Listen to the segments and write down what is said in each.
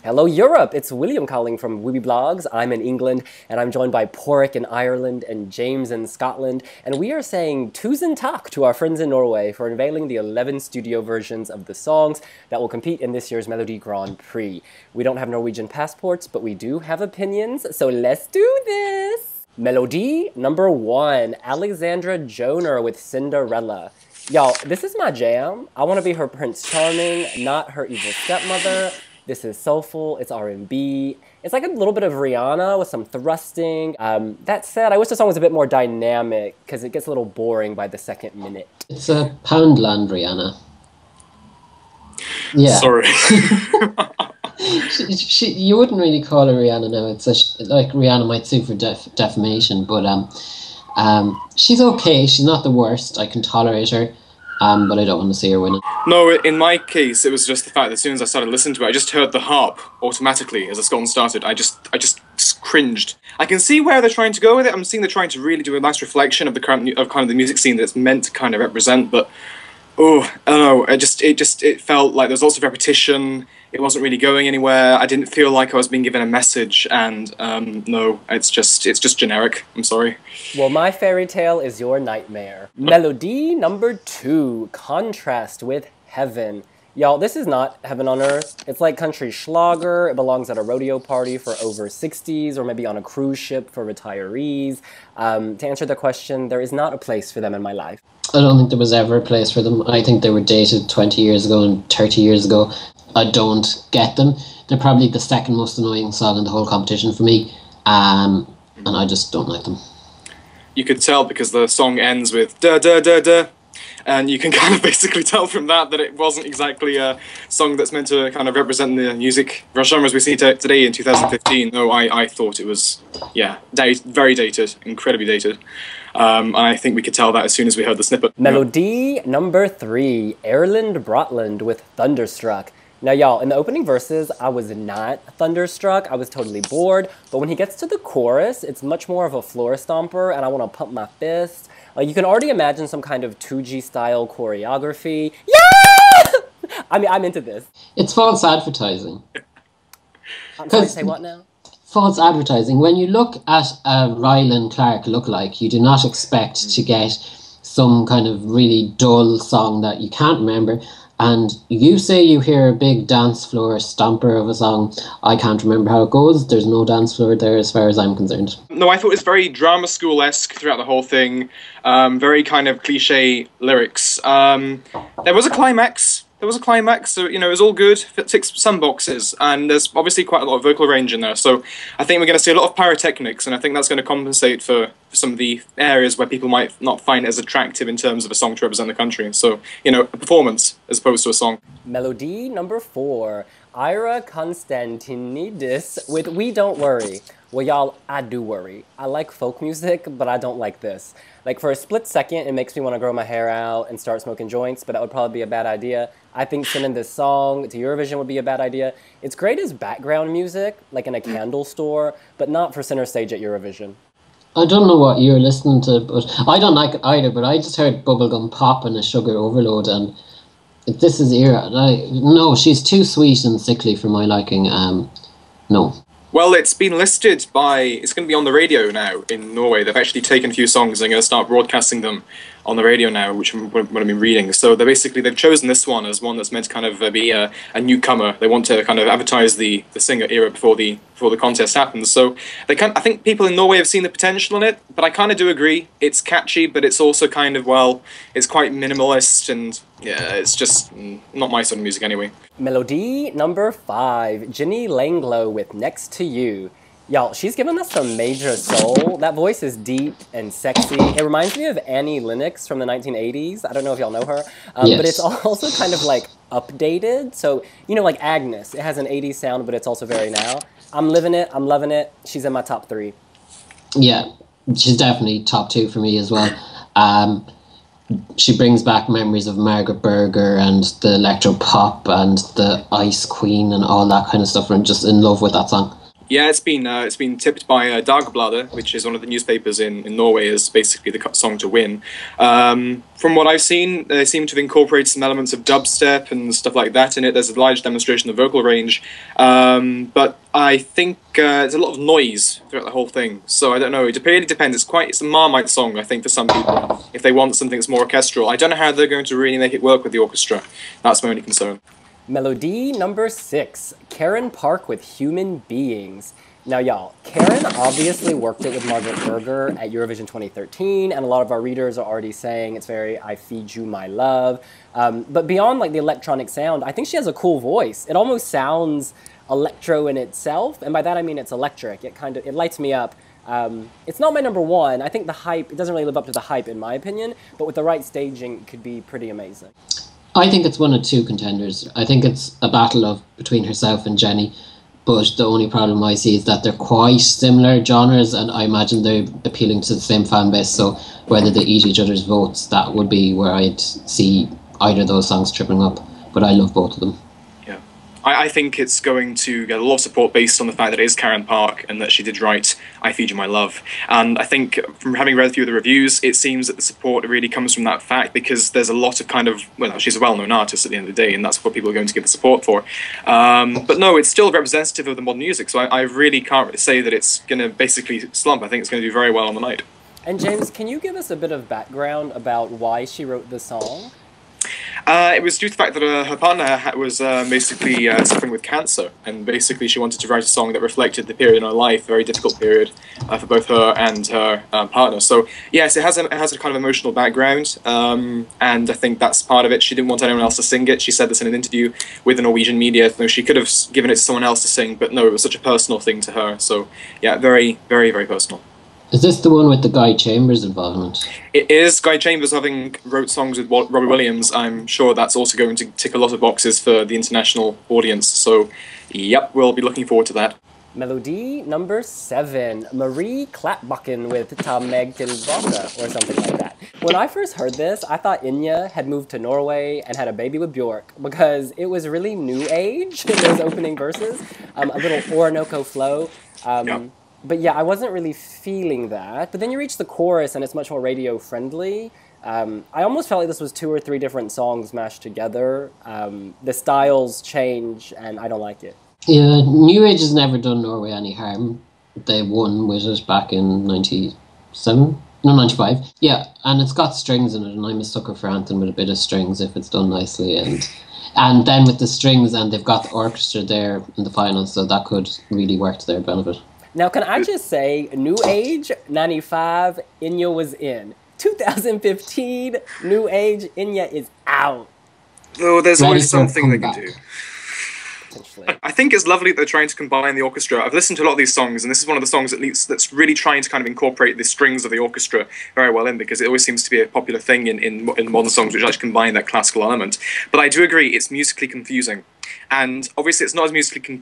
Hello Europe, it's William calling from wiwibloggs. I'm in England, and I'm joined by Porrick in Ireland and James in Scotland, and we are saying tusen takk to our friends in Norway for unveiling the 11 studio versions of the songs that will compete in this year's Melodi Grand Prix. We don't have Norwegian passports, but we do have opinions, so let's do this! Melodi number 1, Alexandre Jonah with Cinderella. Y'all, this is my jam. I want to be her Prince Charming, not her evil stepmother. This is soulful, it's R&B. It's like a little bit of Rihanna with some thrusting. That said, I wish the song was a bit more dynamic because it gets a little boring by the second minute. It's a Poundland Rihanna. Yeah. Sorry. You wouldn't really call her Rihanna now. It's like Rihanna might sue for defamation, but she's okay. She's not the worst. I can tolerate her. But I don't want to see her winning. No, in my case, it was just the fact that as soon as I started listening to it, I just heard the harp automatically as the song started. I just cringed. I can see where they're trying to go with it. I'm seeing they're trying to really do a nice reflection of the kind of the music scene that it's meant to kind of represent. But oh, I don't know. It felt like there was lots of repetition. It wasn't really going anywhere. I didn't feel like I was being given a message, and no, it's just generic. I'm sorry. Well, my fairy tale is your nightmare. Melodi number 2, Contrast with Heaven. Y'all, this is not heaven on earth. It's like country schlager. It belongs at a rodeo party for over 60s, or maybe on a cruise ship for retirees. To answer the question, there is not a place for them in my life. I don't think there was ever a place for them. I think they were dated 20 years ago and 30 years ago. I don't get them. They're probably the second most annoying song in the whole competition for me, and I just don't like them. You could tell because the song ends with da da da da, and you can kind of basically tell from that it wasn't exactly a song that's meant to kind of represent the music genres we see today in 2015. No, I thought it was, yeah, very dated, incredibly dated. And I think we could tell that as soon as we heard the snippet. Melodi number 3, Erlend Brotland with Thunderstruck. Now, y'all, in the opening verses, I was not thunderstruck. I was totally bored. But when he gets to the chorus, it's much more of a floor stomper, and I want to pump my fists. Like, you can already imagine some kind of 2G-style choreography. Yeah! I mean, I'm into this. It's false advertising. I'm sorry, say what now? False advertising. When you look at a Rayleigh Clark lookalike, you do not expect to get some kind of really dull song that you can't remember. And you say you hear a big dance floor stomper of a song. I can't remember how it goes. There's no dance floor there as far as I'm concerned. No, I thought it was very drama school-esque throughout the whole thing. Very kind of cliche lyrics. There was a climax. So, you know, it was all good. It ticks some boxes, and there's obviously quite a lot of vocal range in there. So I think we're going to see a lot of pyrotechnics, and I think that's going to compensate for some of the areas where people might not find it as attractive in terms of a song to represent the country. So, you know, a performance as opposed to a song. Melodi number 4, Ira Constantinidis with We Don't Worry. Well, y'all, I do worry. I like folk music, but I don't like this. Like, for a split second, it makes me want to grow my hair out and start smoking joints, but that would probably be a bad idea. I think sending this song to Eurovision would be a bad idea. It's great as background music, like in a candle store, but not for center stage at Eurovision. I don't know what you're listening to, but I don't like it either, but I just heard bubblegum pop and a sugar overload, and this is era. No, she's too sweet and sickly for my liking. No. Well, it's been listed it's going to be on the radio now in Norway. They've actually taken a few songs and they're going to start broadcasting them on the radio now, which I'm going to be reading. So they've chosen this one as one that's meant to kind of be a newcomer. They want to kind of advertise the singer era before the contest happens. So I think people in Norway have seen the potential in it, but I kind of do agree. It's catchy, but it's also kind of, well, it's quite minimalist, and yeah, it's just not my sort of music anyway. Melodi number 5, Ginny Langlo with Next to You. Y'all, she's given us some major soul. That voice is deep and sexy. It reminds me of Annie Lennox from the 1980s. I don't know if y'all know her. Yes. But it's also kind of like updated. So, you know, like Agnes. It has an 80s sound, but it's also very now. I'm living it. I'm loving it. She's in my top 3. Yeah, she's definitely top 2 for me as well. She brings back memories of Margaret Berger and the electro pop and the Ice Queen and all that kind of stuff. I'm just in love with that song. Yeah, it's been tipped by Dagbladet, which is one of the newspapers in Norway, as basically the song to win. From what I've seen, they seem to have incorporated some elements of dubstep and stuff like that in it. There's a large demonstration of vocal range, but I think there's a lot of noise throughout the whole thing. So I don't know. It really depends. It's a Marmite song, I think, for some people. If they want something that's more orchestral, I don't know how they're going to really make it work with the orchestra. That's my only concern. Melody number 6, Karin Park with Human Beings. Now, y'all, Karin obviously worked it with Margaret Berger at Eurovision 2013, and a lot of our readers are already saying it's very I Feed You My Love. But beyond like the electronic sound, I think she has a cool voice. It almost sounds electro in itself, and by that I mean it's electric. It lights me up. It's not my number 1. I think the hype, it doesn't really live up to the hype in my opinion, but with the right staging, it could be pretty amazing. I think it's one of 2 contenders. I think it's a battle between herself and Jenny, but the only problem I see is that they're quite similar genres, and I imagine they're appealing to the same fan base, so whether they eat each other's votes, that would be where I'd see either of those songs tripping up, but I love both of them. Yeah, I think it's going to get a lot of support based on the fact that it is Karin Park and that she did write I Feed You My Love. And I think from having read a few of the reviews, it seems that the support really comes from that fact, because there's a lot of well, she's a well-known artist at the end of the day, and that's what people are going to give the support for. But no, it's still representative of the modern music, so I really can't really say that it's going to basically slump. I think it's going to do very well on the night. And James, can you give us a bit of background about why she wrote the song? It was due to the fact that her partner was basically suffering with cancer, and basically she wanted to write a song that reflected the period in her life, a very difficult period for both her and her partner. So yes, it has a kind of emotional background, and I think that's part of it. She didn't want anyone else to sing it. She said this in an interview with the Norwegian media. No, she could have given it to someone else to sing, but no, it was such a personal thing to her. So yeah, very, very, very personal. Is this the one with the Guy Chambers involvement? It is. Guy Chambers, having wrote songs with Robbie Williams, I'm sure that's also going to tick a lot of boxes for the international audience. So, yep, we'll be looking forward to that. Melody number 7, Marie Clapbucken with Ta Megken Boka, or something like that. When I first heard this, I thought Inja had moved to Norway and had a baby with Bjork, because it was really new age in those opening verses, a little Orinoco flow. Yep. But yeah, I wasn't really feeling that. But then you reach the chorus and it's much more radio friendly. I almost felt like this was 2 or 3 different songs mashed together. The styles change and I don't like it. Yeah, New Age has never done Norway any harm. They won with it back in 97? No, 95. Yeah, and it's got strings in it, and I'm a sucker for anything with a bit of strings if it's done nicely. And then with the strings, and they've got the orchestra there in the final, so that could really work to their benefit. Now, can I just say, New Age, 95, Inja was in. 2015, New Age, Inja is out. Oh, there's always something they can do. Potentially. I think it's lovely that they're trying to combine the orchestra. I've listened to a lot of these songs, and this is one of the songs at least that's really trying to kind of incorporate the strings of the orchestra very well in, because it always seems to be a popular thing in modern songs which actually combine that classical element. But I do agree, it's musically confusing. And obviously it's not as musically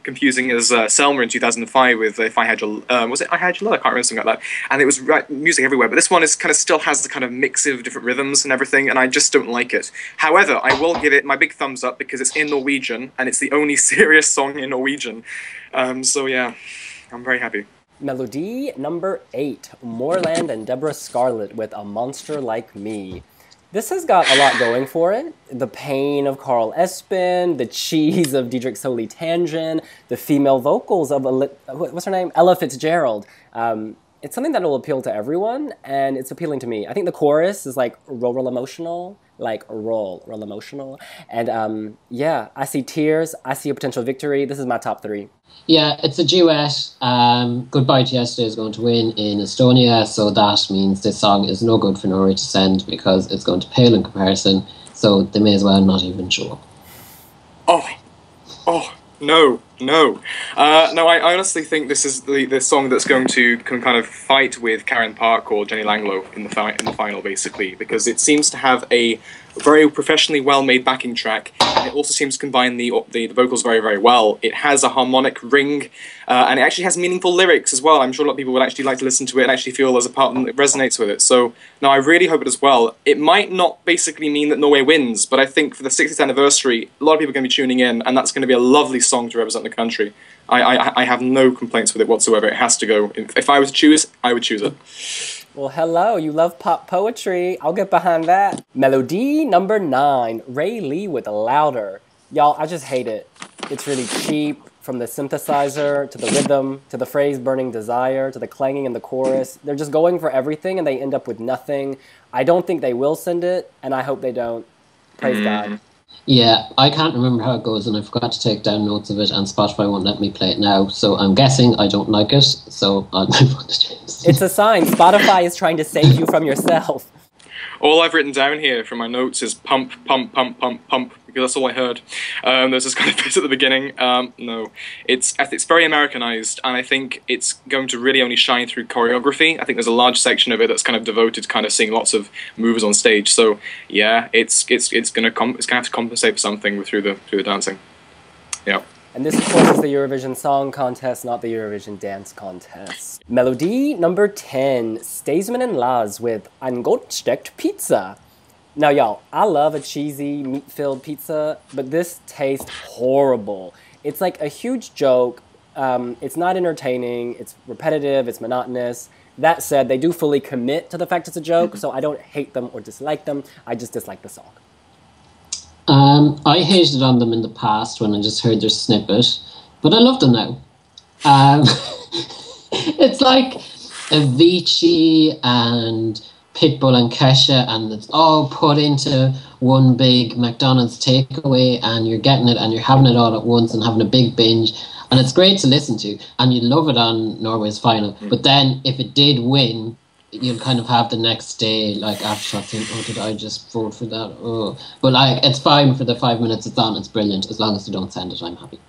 confusing as Selma in 2005 with If I Had Your... was it I Had Your Love? I can't remember, something like that. And it was music everywhere. But this one is kind of still has the kind of mix of different rhythms and everything, and I just don't like it. However, I will give it my big thumbs up because it's in Norwegian, and it's the only serious song in Norwegian. So yeah, I'm very happy. Melody number 8, Moreland and Deborah Scarlett with A Monster Like Me. This has got a lot going for it. The pain of Carl Espen, the cheese of Diedrich Soli Tangen, the female vocals of, what's her name? Ella Fitzgerald. It's something that will appeal to everyone, and it's appealing to me. I think the chorus is like roll emotional, like roll emotional. And yeah, I see tears, I see a potential victory. This is my top 3. Yeah, it's a duet. Goodbye to Yesterday is going to win in Estonia, so that means this song is no good for Norway to send because it's going to pale in comparison, so they may as well not even show up. No. No, I honestly think this is the song that's going to kind of fight with Karin Park or Jenny Langlo in the final, basically, because it seems to have a very professionally well-made backing track. And it also seems to combine the vocals very, very well. It has a harmonic ring, and it actually has meaningful lyrics as well. I'm sure a lot of people would actually like to listen to it and actually feel there's a part that resonates with it. So, no, I really hope it as well. It might not basically mean that Norway wins, but I think for the 60th anniversary, a lot of people are going to be tuning in, and that's going to be a lovely song to represent the country. I have no complaints with it whatsoever. It has to go. If I was to choose, I would choose it. Well, hello, you love pop poetry. I'll get behind that. Melodi number 9, Rayleigh with Louder. Y'all, I just hate it. It's really cheap, from the synthesizer, to the rhythm, to the phrase burning desire, to the clanging in the chorus. They're just going for everything and they end up with nothing. I don't think they will send it, and I hope they don't. Praise God. Yeah, I can't remember how it goes, and I forgot to take down notes of it, and Spotify won't let me play it now, so I'm guessing I don't like it, so I'll move on to James. It's a sign. Spotify is trying to save you from yourself. All I've written down here from my notes is pump, pump, pump, pump, pump, because that's all I heard. There's this kind of bit at the beginning. No, it's very Americanized, and I think it's going to really only shine through choreography. I think there's a large section of it that's kind of devoted to kind of seeing lots of movers on stage. So yeah, it's gonna have to compensate for something through the dancing. Yeah. And this, of course, is the Eurovision Song Contest, not the Eurovision Dance Contest. Melodi number 10, Mannan Laws with Ein Gottsteckt Pizza. Now, y'all, I love a cheesy, meat-filled pizza, but this tastes horrible. It's like a huge joke. It's not entertaining. It's repetitive. It's monotonous. That said, they do fully commit to the fact it's a joke, so I don't hate them or dislike them. I just dislike the song. I hated on them in the past when I just heard their snippet, but I love them now. It's like Avicii and Pitbull and Kesha, and it's all put into one big McDonald's takeaway, and you're getting it and you're having it all at once and having a big binge, and it's great to listen to, and you love it on Norway's final. But then if it did win, you'll kind of have the next day, like, after think, oh, did I just vote for that? Oh. But, like, it's fine for the 5 minutes it's on. It's brilliant. As long as they don't send it, I'm happy.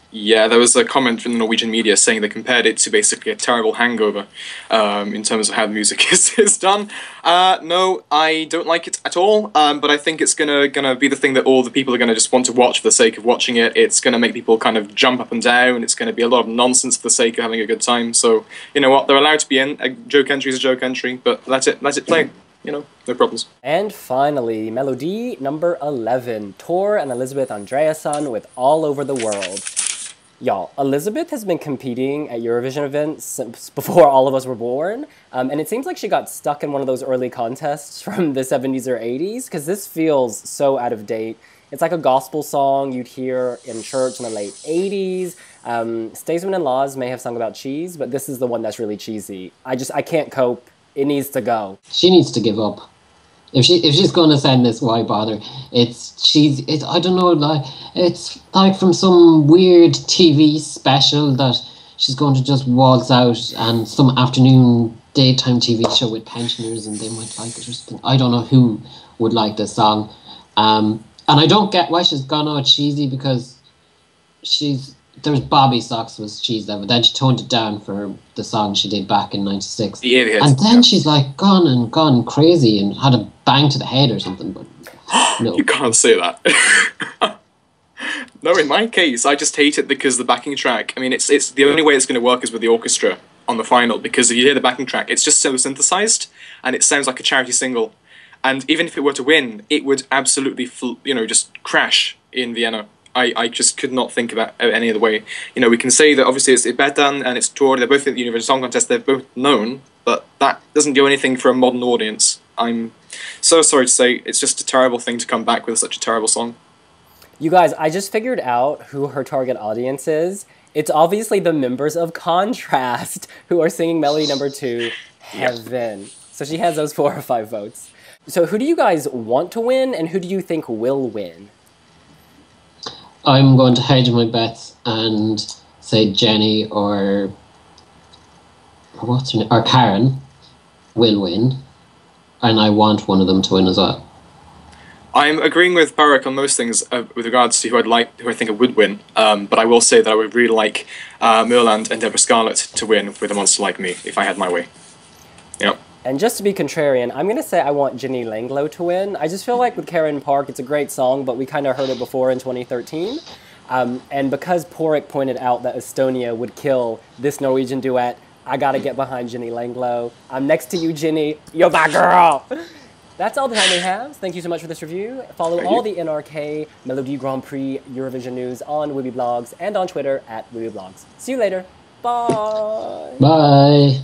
Yeah, there was a comment from the Norwegian media saying they compared it to basically a terrible hangover in terms of how the music is done. No, I don't like it at all, but I think it's gonna be the thing that all the people are gonna just want to watch for the sake of watching it. It's gonna make people kind of jump up and down. It's gonna be a lot of nonsense for the sake of having a good time. So, you know what, they're allowed to be in. A joke entry is a joke entry, but let it play. You know, no problems. And finally, Melodi number 11, Tor and Elizabeth Andreson with All Over the World. Y'all, Elizabeth has been competing at Eurovision events since before all of us were born, and it seems like she got stuck in one of those early contests from the 70s or 80s, because this feels so out of date. It's like a gospel song you'd hear in church in the late 80s. Mannan Laws may have sung about cheese, but this is the one that's really cheesy. I can't cope. It needs to go. She needs to give up. If she's going to send this, why bother? I don't know, like, it's like from some weird TV special that she's going to just waltz out, and some afternoon daytime TV show with pensioners, and they might like it or something. I don't know who would like this song. And I don't get why she's gone all cheesy, because there's Bobby Socks was cheese there, but then she toned it down for the song she did back in '96. Yeah, and then she's like gone crazy and had a bang to the head or something. But no, you can't say that. No, in my case, I just hate it because the backing track. I mean, it's the only way it's going to work is with the orchestra on the final, because if you hear the backing track, it's just so synthesized and it sounds like a charity single. And even if it were to win, it would absolutely, just crash in Vienna. I just could not think about any other way. You know, we can say that obviously it's Betan and it's Tor, they're both in the Eurovision Song Contest, they're both known, but that doesn't do anything for a modern audience. I'm so sorry to say, it's just a terrible thing to come back with such a terrible song. You guys, I just figured out who her target audience is. It's obviously the members of Contrast who are singing Melody number 2, Heaven. Yep. So she has those 4 or 5 votes. So who do you guys want to win, and who do you think will win? I'm going to hedge my bets and say Jenny or what's her name, or Karin will win, and I want one of them to win as well. I'm agreeing with Barak on most things with regards to who I think would win, but I will say that I would really like Moreland and Scarlett to win with A Monster Like Me if I had my way. Yep. And just to be contrarian, I'm going to say I want Ginny Langlo to win. I just feel like with Karin Park, it's a great song, but we kind of heard it before in 2013. And because Porik pointed out that Estonia would kill this Norwegian duet, I got to get behind Ginny Langlo. I'm next to you, Ginny. You're my girl. That's all the time we have. Thank you so much for this review. Follow all the NRK, Melodi Grand Prix, Eurovision news on wiwibloggs and on Twitter at wiwibloggs. See you later. Bye. Bye.